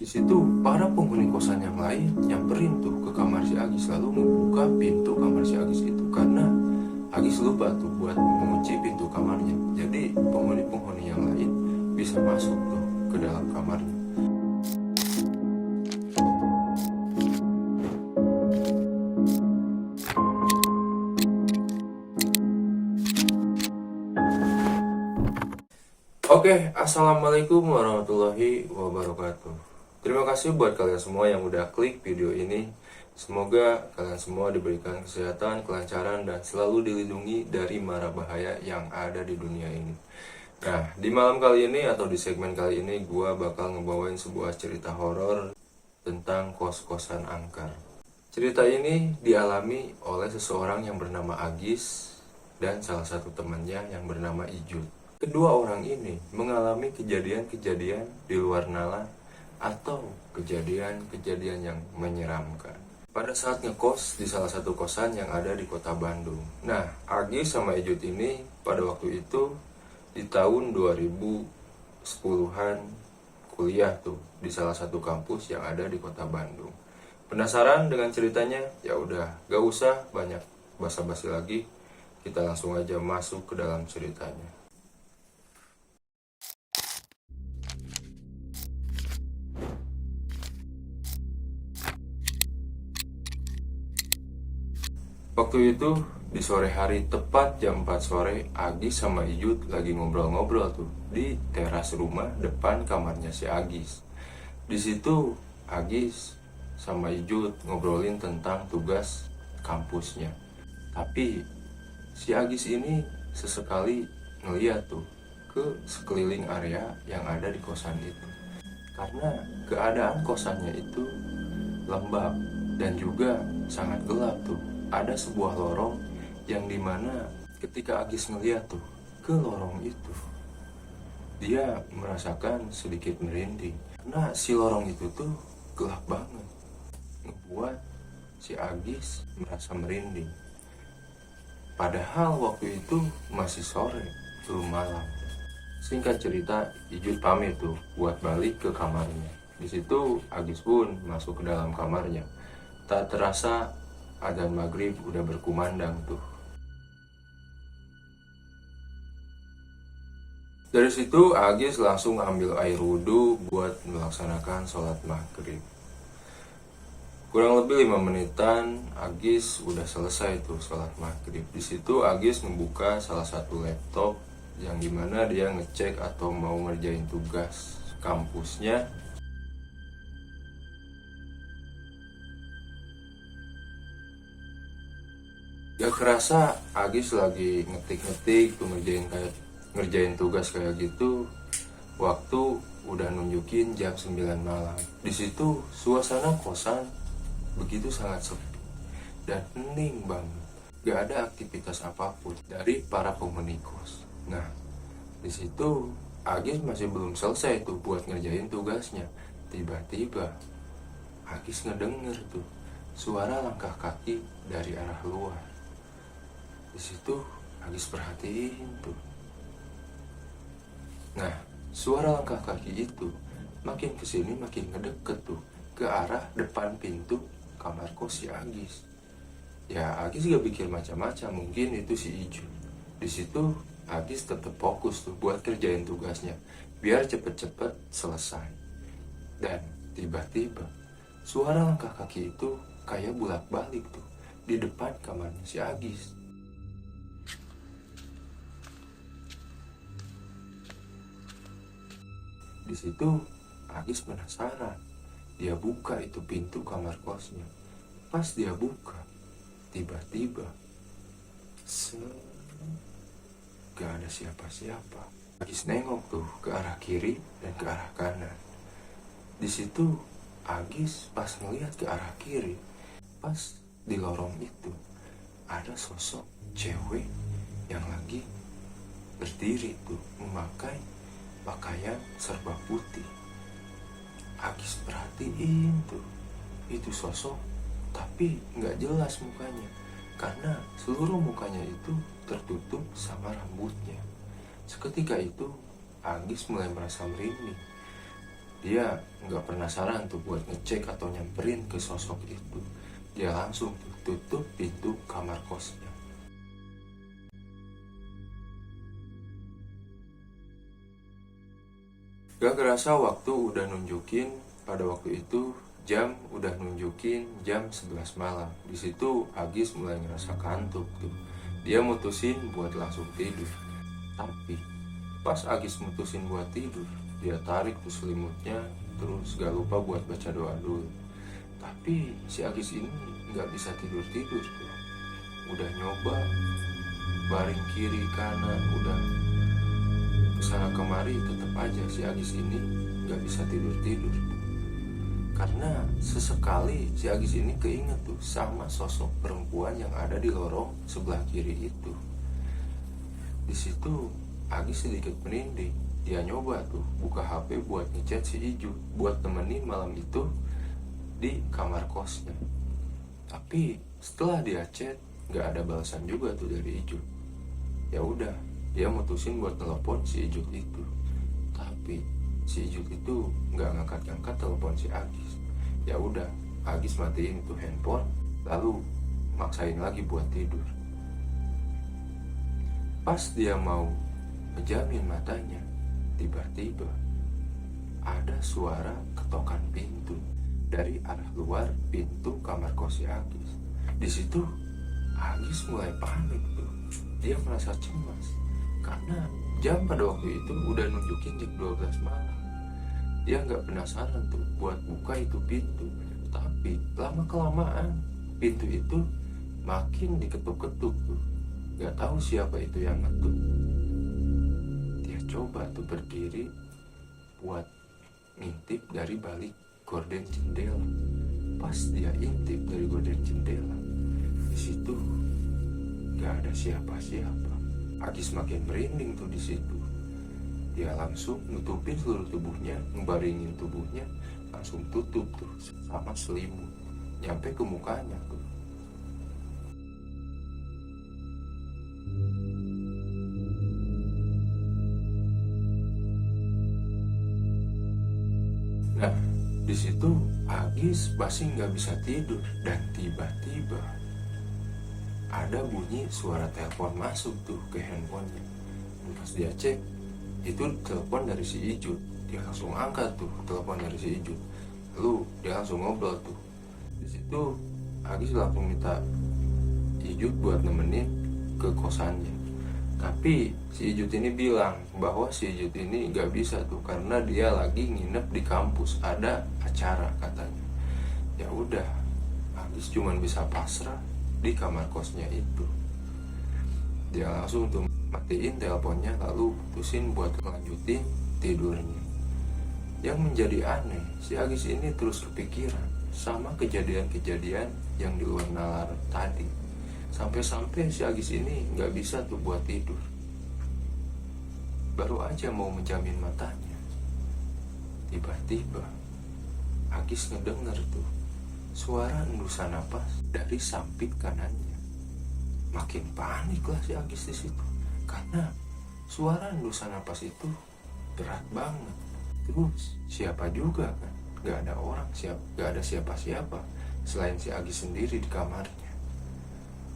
Di situ para penghuni kosan yang lain nyamperin tuh ke kamar si Agis, lalu membuka pintu kamar si Agis itu karena Agis lupa tuh buat mengunci pintu kamarnya. Jadi penghuni-penghuni yang lain bisa masuk tuh ke dalam kamarnya. Oke, assalamualaikum warahmatullahi wabarakatuh. Terima kasih buat kalian semua yang udah klik video ini. Semoga kalian semua diberikan kesehatan, kelancaran, dan selalu dilindungi dari mara bahaya yang ada di dunia ini. Nah, di malam kali ini atau di segmen kali ini, gua bakal ngebawain sebuah cerita horor tentang kos-kosan angker. Cerita ini dialami oleh seseorang yang bernama Agis dan salah satu temannya yang bernama Ijut. Kedua orang ini mengalami kejadian-kejadian di luar nalar atau kejadian-kejadian yang menyeramkan pada saat ngekos di salah satu kosan yang ada di kota Bandung. Nah, Agis sama Ijut ini pada waktu itu di tahun 2010-an kuliah tuh di salah satu kampus yang ada di kota Bandung. Penasaran dengan ceritanya? Ya udah, gak usah banyak basa-basi lagi. Kita langsung aja masuk ke dalam ceritanya. Waktu itu di sore hari tepat jam 4 sore, Agis sama Ijut lagi ngobrol-ngobrol tuh di teras rumah depan kamarnya si Agis. Di situ Agis sama Ijut ngobrolin tentang tugas kampusnya. Tapi si Agis ini sesekali ngeliat tuh ke sekeliling area yang ada di kosan itu. Karena keadaan kosannya itu lembab dan juga sangat gelap tuh. Ada sebuah lorong yang dimana ketika Agis ngeliat tuh ke lorong itu, dia merasakan sedikit merinding. Karena si lorong itu tuh gelap banget, ngebuat si Agis merasa merinding. Padahal waktu itu masih sore, belum malam. Singkat cerita, Ijut pamit tuh buat balik ke kamarnya. Di situ Agis pun masuk ke dalam kamarnya. Tak terasa adzan maghrib udah berkumandang tuh. Dari situ Agis langsung ambil air wudhu buat melaksanakan sholat maghrib. Kurang lebih 5 menitan Agis udah selesai tuh sholat maghrib. Di situ Agis membuka salah satu laptop yang dimana dia ngecek atau mau ngerjain tugas kampusnya. Gak kerasa Agis lagi ngetik-ngetik tuh ngerjain tugas kayak gitu. Waktu udah nunjukin jam 9 malam. Di situ suasana kosan begitu sangat sepi dan hening banget. Gak ada aktivitas apapun dari para penghuni kos. Nah, di situ Agis masih belum selesai tuh buat ngerjain tugasnya. Tiba-tiba Agis ngedenger tuh suara langkah kaki dari arah luar. Di situ Agis perhatiin tuh. Nah, suara langkah kaki itu makin kesini makin ngedeket tuh ke arah depan pintu kamar kos si Agis. Ya, Agis gak pikir macam-macam, mungkin itu si Iju. Di situ Agis tetap fokus tuh buat kerjain tugasnya biar cepet-cepet selesai. Dan tiba-tiba suara langkah kaki itu kayak bolak-balik tuh di depan kamarnya si Agis. Di situ Agis penasaran. Dia buka itu pintu kamar kosnya. Pas dia buka, tiba-tiba gak ada siapa-siapa. Agis nengok tuh ke arah kiri dan ke arah kanan. Di situ Agis pas ngeliat ke arah kiri, pas di lorong itu ada sosok cewek yang lagi berdiri tuh memakai pakaian serba putih. Agis perhatiin tuh itu sosok, tapi nggak jelas mukanya karena seluruh mukanya itu tertutup sama rambutnya. Seketika itu Agis mulai merasa merinding. Dia nggak penasaran tuh buat ngecek atau nyamperin ke sosok itu. Dia langsung tutup pintu kamar kosnya. Gak kerasa waktu udah nunjukin, pada waktu itu jam udah nunjukin jam 11 malam. Di situ Agis mulai ngerasa kantuk tuh. Dia mutusin buat langsung tidur. Tapi pas Agis mutusin buat tidur, dia tarik tuh selimutnya, terus gak lupa buat baca doa dulu. Tapi si Agis ini gak bisa tidur-tidur tuh. Udah nyoba baring kiri kanan, udah kesana kemari, tetap aja si Agis ini gak bisa tidur-tidur. Karena sesekali si Agis ini keinget tuh sama sosok perempuan yang ada di lorong sebelah kiri itu. Di situ Agis sedikit merinding. Dia nyoba tuh buka HP buat ngechat si Iju buat temenin malam itu di kamar kosnya. Tapi setelah dia chat gak ada balasan juga tuh dari Iju. Ya udah, dia mutusin buat telepon si Iju itu. Tapi si Iju itu gak ngangkat-ngangkat telepon si Agis. Ya udah, Agis matiin itu handphone, lalu maksain lagi buat tidur. Pas dia mau pejamin matanya, tiba-tiba ada suara ketokan pintu dari arah luar pintu kamar kos si Agis. Di situ Agis mulai panik tuh. Dia merasa cemas karena jam pada waktu itu udah nunjukin jam 12 malam. Dia nggak penasaran tuh buat buka itu pintu, tapi lama kelamaan pintu itu makin diketuk-ketuk tuh. Nggak tahu siapa itu yang ngetuk. Dia coba tuh berdiri buat ngintip dari balik gorden jendela. Pas dia intip dari gorden jendela, di situ nggak ada siapa-siapa. Agis makin merinding tuh di situ. Dia langsung nutupin seluruh tubuhnya, ngebaringin tubuhnya, langsung tutup tuh sama selimut, nyampe ke mukanya tuh. Nah, di situ Agis masih nggak bisa tidur dan tiba-tiba ada bunyi suara telepon masuk tuh ke handphonenya. Pas dia cek, itu telepon dari si Ijut. Dia langsung angkat tuh telepon dari si Ijut. Lalu dia langsung ngobrol tuh. Di situ Agis langsung minta Ijut buat nemenin ke kosannya. Tapi si Ijut ini bilang bahwa si Ijut ini gak bisa tuh karena dia lagi nginep di kampus, ada acara katanya. Ya udah, Agis cuman bisa pasrah di kamar kosnya itu. Dia langsung tuh matiin teleponnya, lalu putusin buat lanjutin tidurnya. Yang menjadi aneh, si Agis ini terus kepikiran sama kejadian-kejadian yang di luar nalar tadi. Sampai-sampai si Agis ini gak bisa tuh buat tidur. Baru aja mau menjamin matanya, tiba-tiba Agis ngedenger tuh suara endusan napas dari samping kanannya. Makin panik lah si Agis di situ. Karena suara endusan napas itu berat banget. Terus siapa juga kan? Gak ada orang, gak ada siapa-siapa selain si Agis sendiri di kamarnya.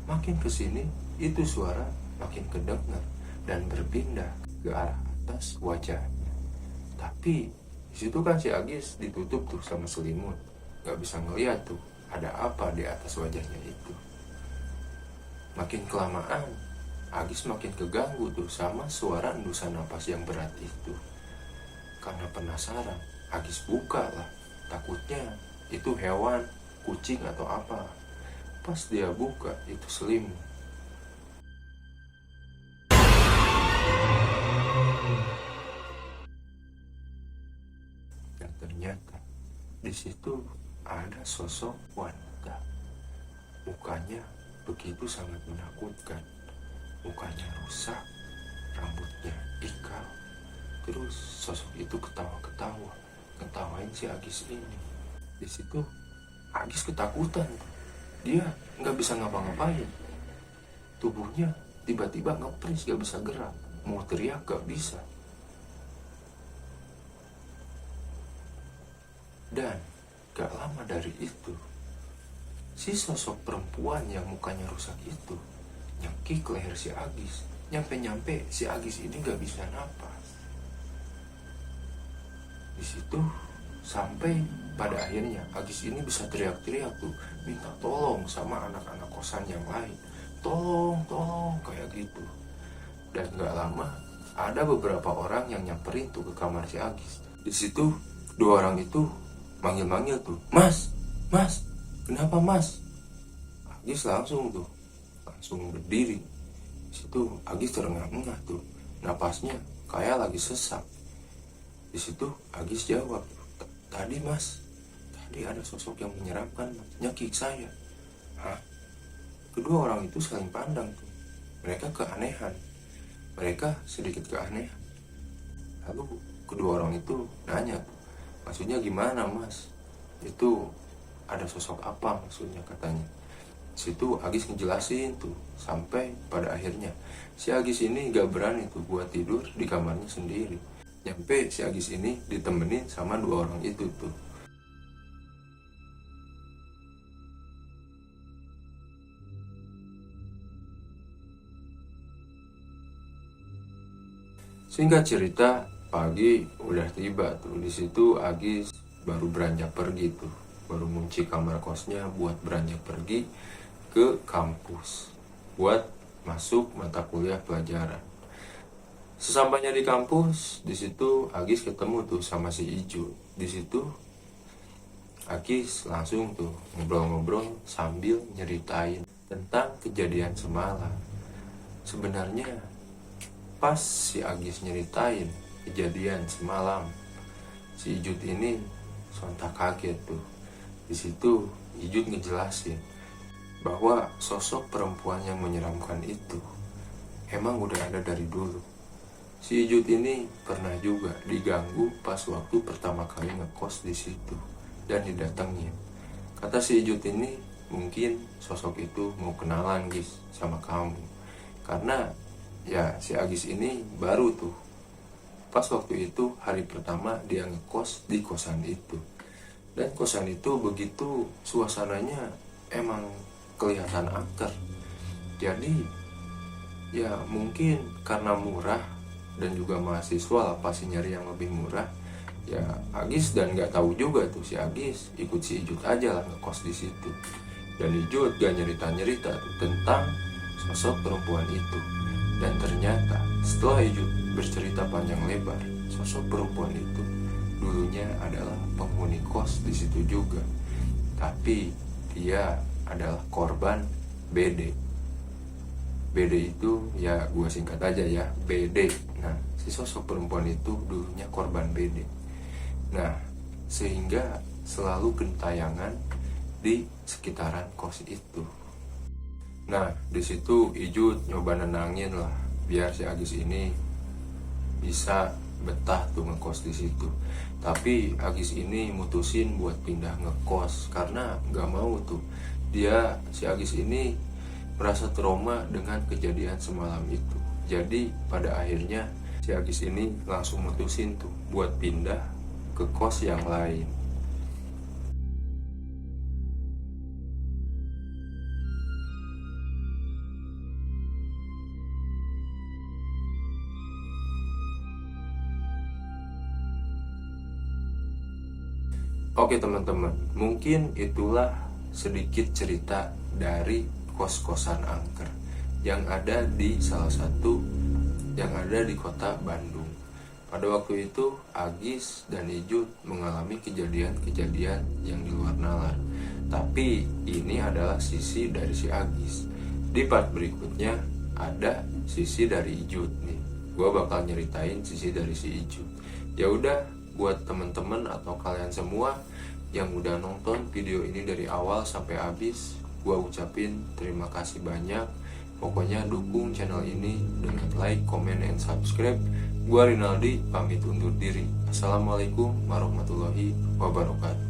Makin kesini itu suara makin kedengar dan berpindah ke arah atas wajahnya. Tapi disitu kan si Agis ditutup tuh sama selimut, gak bisa ngeliat tuh ada apa di atas wajahnya itu. Makin kelamaan Agis makin keganggu tuh sama suara endusan napas yang berat itu. Karena penasaran, Agis buka lah. Takutnya itu hewan, kucing atau apa. Pas dia buka, itu selimut. Dan ternyata di situ ada sosok wanita. Mukanya begitu sangat menakutkan. Mukanya rusak, rambutnya ikal. Terus sosok itu ketawa-ketawa, ketawain si Agis ini. Di situ Agis ketakutan. Dia nggak bisa ngapa-ngapain. Tubuhnya tiba-tiba ngepres, gak bisa gerak. Mau teriak gak bisa. Dan gak lama dari itu, si sosok perempuan yang mukanya rusak itu nyekik leher si Agis. Nyampe-nyampe si Agis ini gak bisa napas. Di situ sampai pada akhirnya Agis ini bisa teriak-teriak tuh, minta tolong sama anak-anak kosan yang lain. Tolong, kayak gitu. Dan gak lama ada beberapa orang yang nyamperin tuh ke kamar si Agis. Di situ dua orang itu manggil-manggil tuh, Mas, kenapa Mas? Agis langsung berdiri. Di situ Agis terengah-engah tuh, napasnya kayak lagi sesak. Di situ Agis jawab, tadi Mas, tadi ada sosok yang menyeramkan Mas, nyekik saya. Hah? Kedua orang itu saling pandang tuh. Mereka sedikit keanehan. Lalu kedua orang itu nanya tuh, maksudnya gimana Mas? Itu ada sosok apa maksudnya katanya. Situ Agis ngejelasin tuh, sampai pada akhirnya si Agis ini gak berani tuh buat tidur di kamarnya sendiri. Nyampe si Agis ini ditemenin sama dua orang itu tuh. Singkat cerita, pagi udah tiba tuh. Di situ Agis baru beranjak pergi tuh, baru ngunci kamar kosnya buat beranjak pergi ke kampus buat masuk mata kuliah pelajaran. Sesampainya di kampus, di situ Agis ketemu tuh sama si Ijo. Di situ Agis langsung tuh ngobrol-ngobrol sambil nyeritain tentang kejadian semalam. Sebenarnya pas si Agis nyeritain kejadian semalam, si Ijut ini sontak kaget tuh. Di situ Ijut ngejelasin bahwa sosok perempuan yang menyeramkan itu emang udah ada dari dulu. Si Ijut ini pernah juga diganggu pas waktu pertama kali ngekos di situ dan didatengin. Kata si Ijut ini, mungkin sosok itu mau kenalan Gis sama kamu. Karena ya si Agis ini baru tuh pas waktu itu hari pertama dia ngekos di kosan itu. Dan kosan itu begitu suasananya emang kelihatan angker. Jadi ya mungkin karena murah dan juga mahasiswa lah pasti nyari yang lebih murah. Ya Agis dan nggak tahu juga tuh si Agis ikut si Ijut aja lah ngekos di situ. Dan Ijut gak nyerita tuh tentang sosok perempuan itu. Dan ternyata setelah Ijut bercerita panjang lebar, sosok perempuan itu dulunya adalah penghuni kos di situ juga. Tapi dia adalah korban BD. BD itu ya gue singkat aja ya, BD. Nah, si sosok perempuan itu dulunya korban BD. Nah, sehingga selalu gentayangan di sekitaran kos itu. Nah, di situ Ijut nyoba nenangin lah biar si Agis ini bisa betah tuh ngekos di situ. Tapi Agis ini mutusin buat pindah ngekos karena nggak mau tuh si Agis ini merasa trauma dengan kejadian semalam itu. Jadi pada akhirnya si Agis ini langsung mutusin tuh buat pindah ke kos yang lain. Oke teman-teman, mungkin itulah sedikit cerita dari kos-kosan angker yang ada di kota Bandung. Pada waktu itu Agis dan Ijut mengalami kejadian-kejadian yang di luar nalar. Tapi ini adalah sisi dari si Agis. Di part berikutnya ada sisi dari Ijut nih. Gua bakal nyeritain sisi dari si Ijut. Ya udah, buat temen-temen atau kalian semua yang udah nonton video ini dari awal sampai habis, gua ucapin terima kasih banyak. Pokoknya dukung channel ini dengan like, comment, and subscribe. Gua Rinaldi pamit undur diri. Assalamualaikum warahmatullahi wabarakatuh.